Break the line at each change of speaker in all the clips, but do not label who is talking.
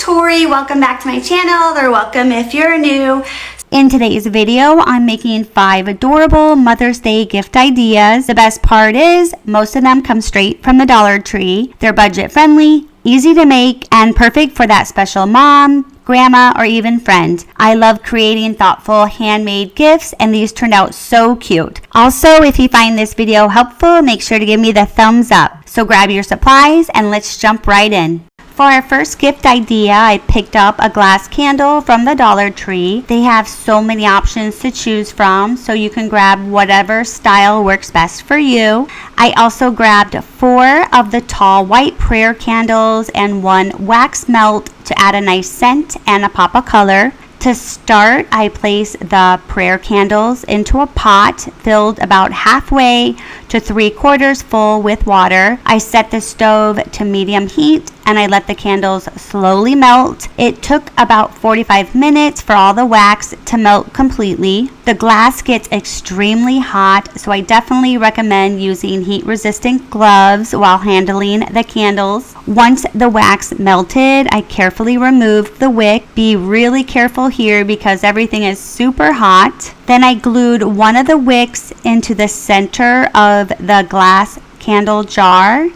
Tory. Welcome back to my channel, or welcome if you're new. In today's video, I'm making 5 adorable Mother's Day gift ideas. The best part is most of them come straight from the Dollar Tree. They're budget friendly, easy to make, and perfect for that special mom, grandma, or even friend. I love creating thoughtful handmade gifts, and these turned out so cute. Also, if you find this video helpful, make sure to give me the thumbs up. So grab your supplies and let's jump right in. For our first gift idea, I picked up a glass candle from the Dollar Tree. They have so many options to choose from, so you can grab whatever style works best for you. I also grabbed 4 of the tall white prayer candles and 1 wax melt to add a nice scent and a pop of color. To start, I placed the prayer candles into a pot filled about halfway to 3/4 full with water. I set the stove to medium heat and I let the candles slowly melt. It took about 45 minutes for all the wax to melt completely. The glass gets extremely hot, so I definitely recommend using heat-resistant gloves while handling the candles. Once the wax melted, I carefully removed the wick. Be really careful here because everything is super hot. Then I glued one of the wicks into the center of the glass candle jar,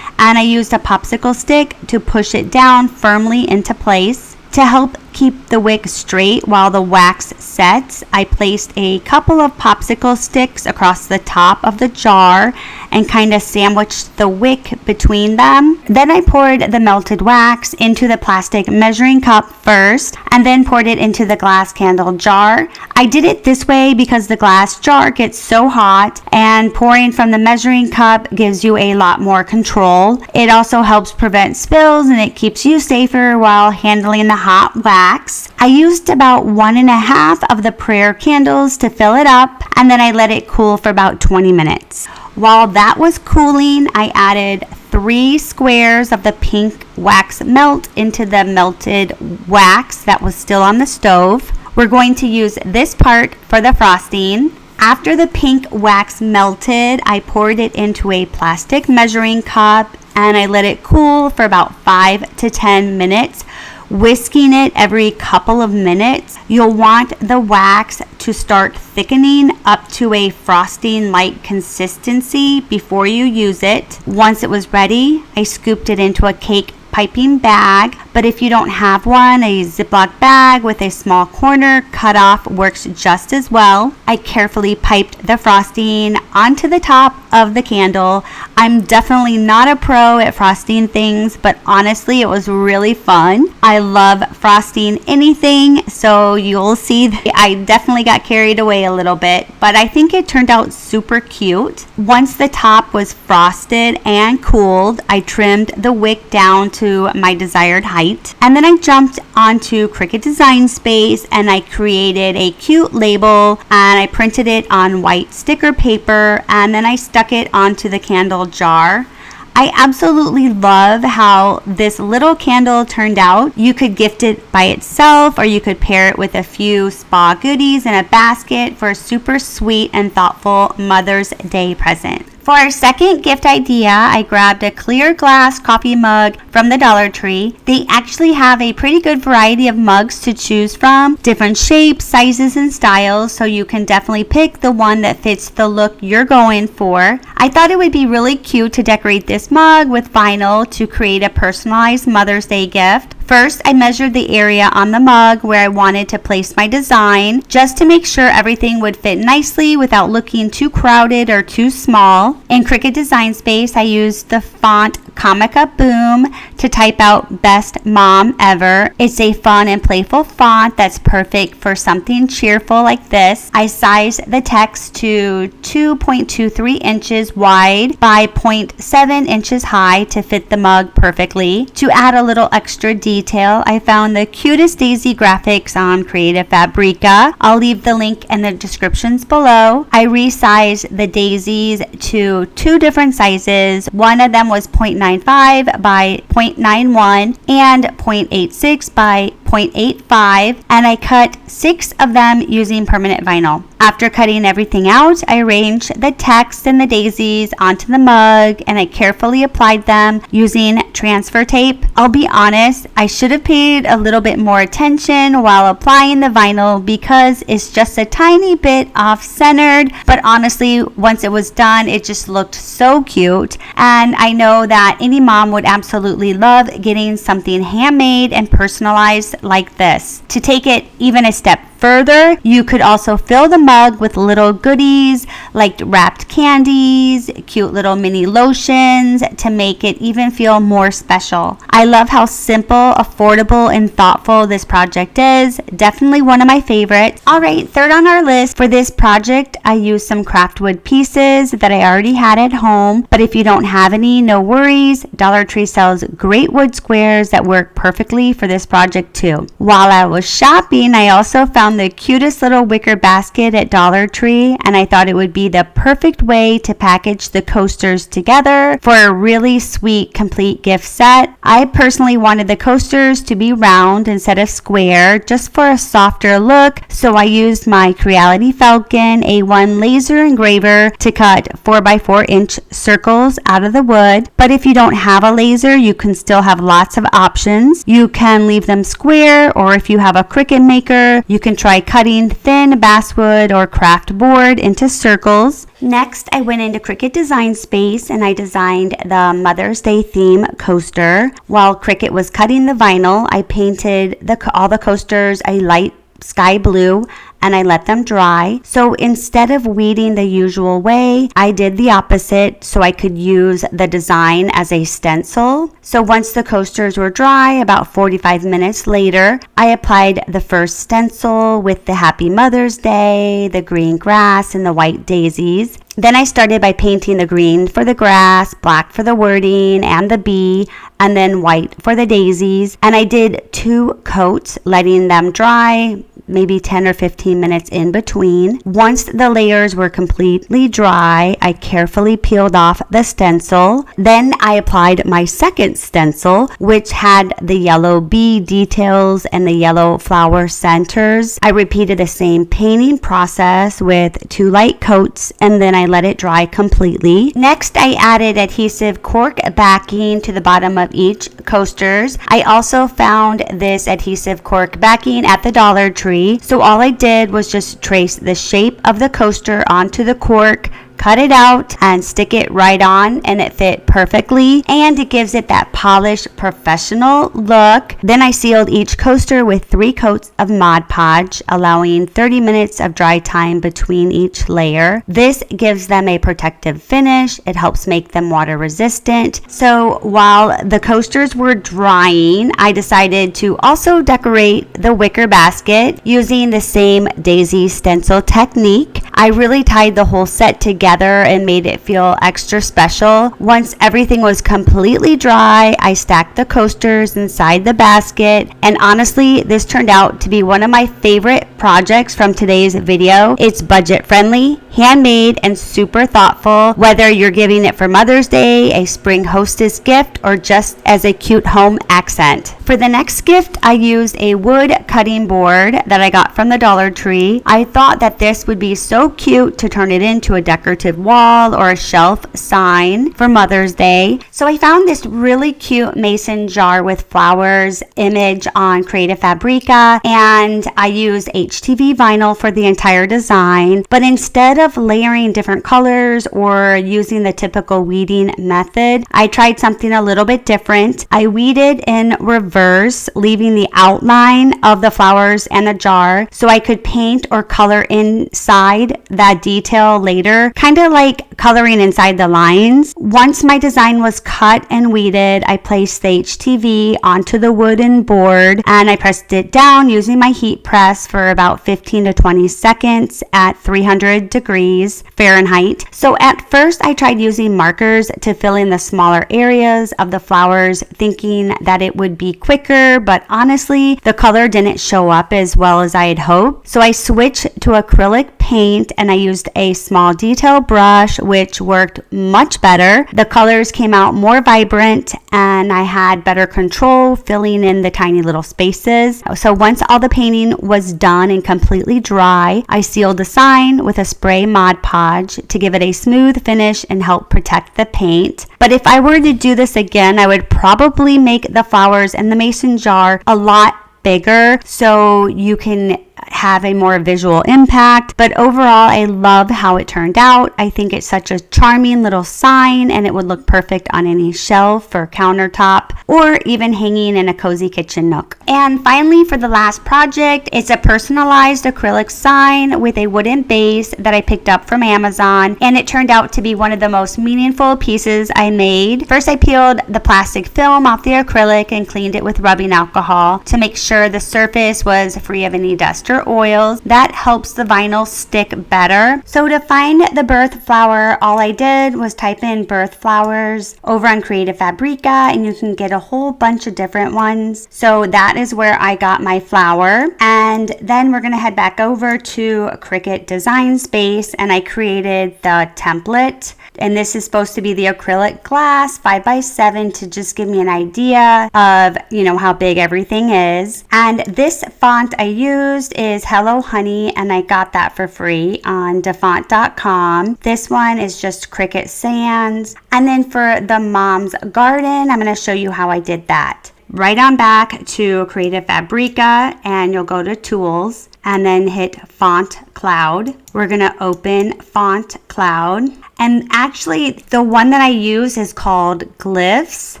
and I used a popsicle stick to push it down firmly into place. To help keep the wick straight while the wax sets, I placed a couple of popsicle sticks across the top of the jar and kind of sandwiched the wick between them. Then I poured the melted wax into the plastic measuring cup first and then poured it into the glass candle jar. I did it this way because the glass jar gets so hot, and pouring from the measuring cup gives you a lot more control. It also helps prevent spills and it keeps you safer while handling the hot wax. I used about 1.5 of the prayer candles to fill it up, and then I let it cool for about 20 minutes. While that was cooling, I added 3 squares of the pink wax melt into the melted wax that was still on the stove. We're going to use this part for the frosting. After the pink wax melted, I poured it into a plastic measuring cup and I let it cool for about 5 to 10 minutes. Whisking it every couple of minutes. You'll want the wax to start thickening up to a frosting-like consistency before you use it. Once it was ready, I scooped it into a cake piping bag, but if you don't have one, a Ziploc bag with a small corner cut off works just as well. I carefully piped the frosting onto the top of the candle. I'm definitely not a pro at frosting things, but honestly, it was really fun. I love frosting anything, so you'll see that I definitely got carried away a little bit, but I think it turned out super cute. Once the top was frosted and cooled, I trimmed the wick down to my desired height, and then I jumped onto Cricut Design Space and I created a cute label and I printed it on white sticker paper, and then I stuck it onto the candle jar. I absolutely love how this little candle turned out. You could gift it by itself, or you could pair it with a few spa goodies in a basket for a super sweet and thoughtful Mother's Day present. For our second gift idea, I grabbed a clear glass coffee mug from the Dollar Tree. They actually have a pretty good variety of mugs to choose from, different shapes, sizes, and styles, so you can definitely pick the one that fits the look you're going for. I thought it would be really cute to decorate this mug with vinyl to create a personalized Mother's Day gift. First, I measured the area on the mug where I wanted to place my design, just to make sure everything would fit nicely without looking too crowded or too small. In Cricut Design Space, I used the font Comica Boom to type out Best Mom Ever. It's a fun and playful font that's perfect for something cheerful like this. I sized the text to 2.23 inches wide by 0.7 inches high to fit the mug perfectly. To add a little extra detail, I found the cutest daisy graphics on Creative Fabrica. I'll leave the link in the descriptions below. I resized the daisies to 2 different sizes. One of them was 0.95 by 0.91 and 0.86 by 0.85, and I cut 6 of them using permanent vinyl. After cutting everything out, I arranged the text and the daisies onto the mug, and I carefully applied them using transfer tape. I'll be honest, I should have paid a little bit more attention while applying the vinyl because it's just a tiny bit off-centered, but honestly, once it was done, it just looked so cute. And I know that any mom would absolutely love getting something handmade and personalized like this. To take it even a step further, you could also fill the mug with little goodies like wrapped candies, cute little mini lotions to make it even feel more special. I love how simple, affordable, and thoughtful this project is. Definitely one of my favorites. Alright, third on our list for this project, I used some craft wood pieces that I already had at home, but if you don't have any, no worries. Dollar Tree sells great wood squares that work perfectly for this project too. While I was shopping, I also found the cutest little wicker basket at Dollar Tree, and I thought it would be the perfect way to package the coasters together for a really sweet complete gift set. I personally wanted the coasters to be round instead of square just for a softer look, so I used my Acrylic Falcon A1 laser engraver to cut 4x4 inch circles out of the wood. But if you don't have a laser, you can still have lots of options. You can leave them square, or if you have a Cricut maker, you can try cutting thin basswood or craft board into circles. Next, I went into Cricut Design Space and I designed the Mother's Day theme coaster. While Cricut was cutting the vinyl, I painted all the coasters a light sky blue and I let them dry. So instead of weeding the usual way, I did the opposite so I could use the design as a stencil. So once the coasters were dry, about 45 minutes later, I applied the first stencil with the Happy Mother's Day, the green grass, and the white daisies. Then I started by painting the green for the grass, black for the wording and the bee, and then white for the daisies. And I did 2 coats, letting them dry, maybe 10 or 15 minutes in between. Once the layers were completely dry, I carefully peeled off the stencil. Then I applied my second stencil, which had the yellow bee details and the yellow flower centers. I repeated the same painting process with 2 light coats, and then I let it dry completely. Next, I added adhesive cork backing to the bottom of each coasters. I also found this adhesive cork backing at the Dollar Tree. So all I did was just trace the shape of the coaster onto the cork, cut it out and stick it right on, and it fit perfectly, and it gives it that polished professional look. Then I sealed each coaster with 3 coats of Mod Podge, allowing 30 minutes of dry time between each layer. This gives them a protective finish. It helps make them water resistant. So while the coasters were drying, I decided to also decorate the wicker basket using the same daisy stencil technique. I really tied the whole set together and made it feel extra special. Once everything was completely dry, I stacked the coasters inside the basket, and honestly, this turned out to be one of my favorite projects from today's video. It's budget friendly, handmade, and super thoughtful, whether you're giving it for Mother's Day, a spring hostess gift, or just as a cute home accent. For the next gift, I used a wood cutting board that I got from the Dollar Tree. I thought that this would be so cute to turn it into a decorative wall or a shelf sign for Mother's Day. So I found this really cute mason jar with flowers image on Creative Fabrica, and I used HTV vinyl for the entire design. But instead of layering different colors or using the typical weeding method, I tried something a little bit different. I weeded in reverse, leaving the outline of the flowers and the jar so I could paint or color inside that detail later, kind of like coloring inside the lines. Once my design was cut and weeded, I placed the HTV onto the wooden board and I pressed it down using my heat press for about 15 to 20 seconds at 300 degrees. degrees Fahrenheit. So at first I tried using markers to fill in the smaller areas of the flowers, thinking that it would be quicker, but honestly, the color didn't show up as well as I had hoped. So I switched to acrylic paint and I used a small detail brush, which worked much better. The colors came out more vibrant and I had better control filling in the tiny little spaces. So once all the painting was done and completely dry, I sealed the sign with a spray Mod Podge to give it a smooth finish and help protect the paint. But if I were to do this again, I would probably make the flowers in the mason jar a lot bigger so you can have a more visual impact. But overall, I love how it turned out. I think it's such a charming little sign and it would look perfect on any shelf or countertop or even hanging in a cozy kitchen nook. And finally, for the last project, it's a personalized acrylic sign with a wooden base that I picked up from Amazon, and it turned out to be one of the most meaningful pieces I made. First, I peeled the plastic film off the acrylic and cleaned it with rubbing alcohol to make sure the surface was free of any dust or oils. That helps the vinyl stick better. So to find the birth flower, all I did was type in birth flowers over on Creative Fabrica, and you can get a whole bunch of different ones. So that is where I got my flower. And then we're going to head back over to Cricut Design Space, and I created the template. And this is supposed to be the acrylic glass 5x7 to just give me an idea of, how big everything is. And this font I used is Hello Honey, and I got that for free on defont.com. This one is just Cricut Sans. And then for the Mom's Garden, I'm going to show you how I did that. Right on back to Creative Fabrica, and you'll go to Tools and then hit Font Cloud. We're going to open Font Cloud. And actually, the one that I use is called Glyphs.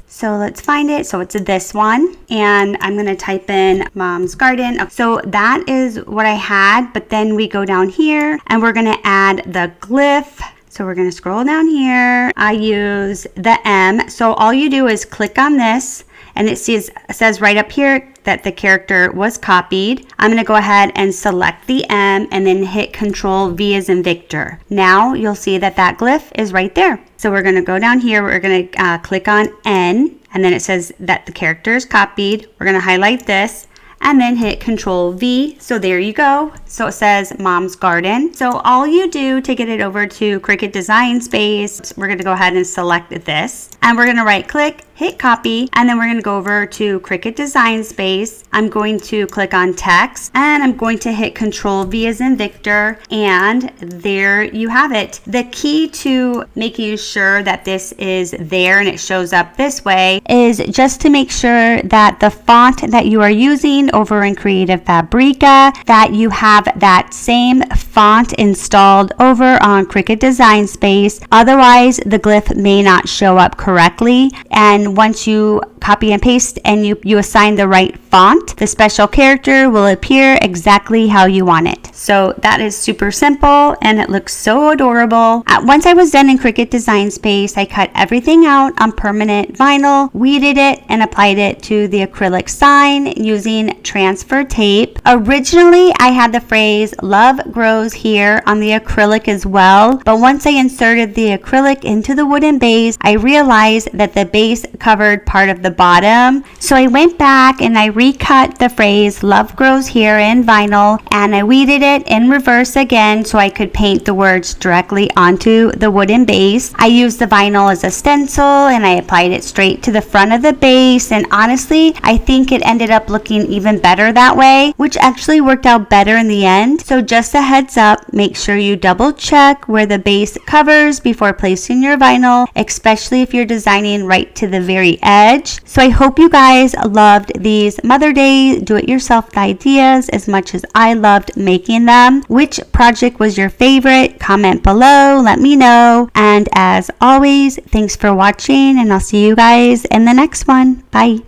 So let's find it. So it's this one. And I'm going to type in Mom's Garden. So that is what I had. But then we go down here and we're going to add the glyph. So we're going to scroll down here. I use the M. So all you do is click on this. And it says right up here that the character was copied. I'm going to go ahead and select the M and then hit Control V as in Victor. Now you'll see that glyph is right there. So we're going to go down here. We're going to click on N, and then it says that the character is copied. We're going to highlight this and then hit Control V. So there you go. So it says Mom's Garden. So all you do to get it over to Cricut Design Space, we're going to go ahead and select this, and we're going to right click, hit copy, and then we're going to go over to Cricut Design Space. I'm going to click on text, and I'm going to hit Control V as in Victor, and there you have it. The key to making sure that this is there and it shows up this way is just to make sure that the font that you are using over in Creative Fabrica, that you have that same font installed over on Cricut Design Space. Otherwise, the glyph may not show up correctly. And once you copy and paste and you assign the right font, the special character will appear exactly how you want it. So that is super simple and it looks so adorable. Once I was done in Cricut Design Space, I cut everything out on permanent vinyl, weeded it, and applied it to the acrylic sign using transfer tape. Originally, I had the phrase "Love grows here" on the acrylic as well, but once I inserted the acrylic into the wooden base, I realized that the base covered part of the bottom. So I went back and I recut the phrase "Love grows here" in vinyl, and I weeded it in reverse again so I could paint the words directly onto the wooden base. I used the vinyl as a stencil and I applied it straight to the front of the base, and honestly, I think it ended up looking even better that way, which actually worked out better in the end. So just a heads up, make sure you double check where the base covers before placing your vinyl, especially if you're designing right to the very edge. So I hope you guys loved these Mother Day do-it-yourself ideas as much as I loved making them. Which project was your favorite? Comment below, let me know. And as always, thanks for watching, and I'll see you guys in the next one. Bye.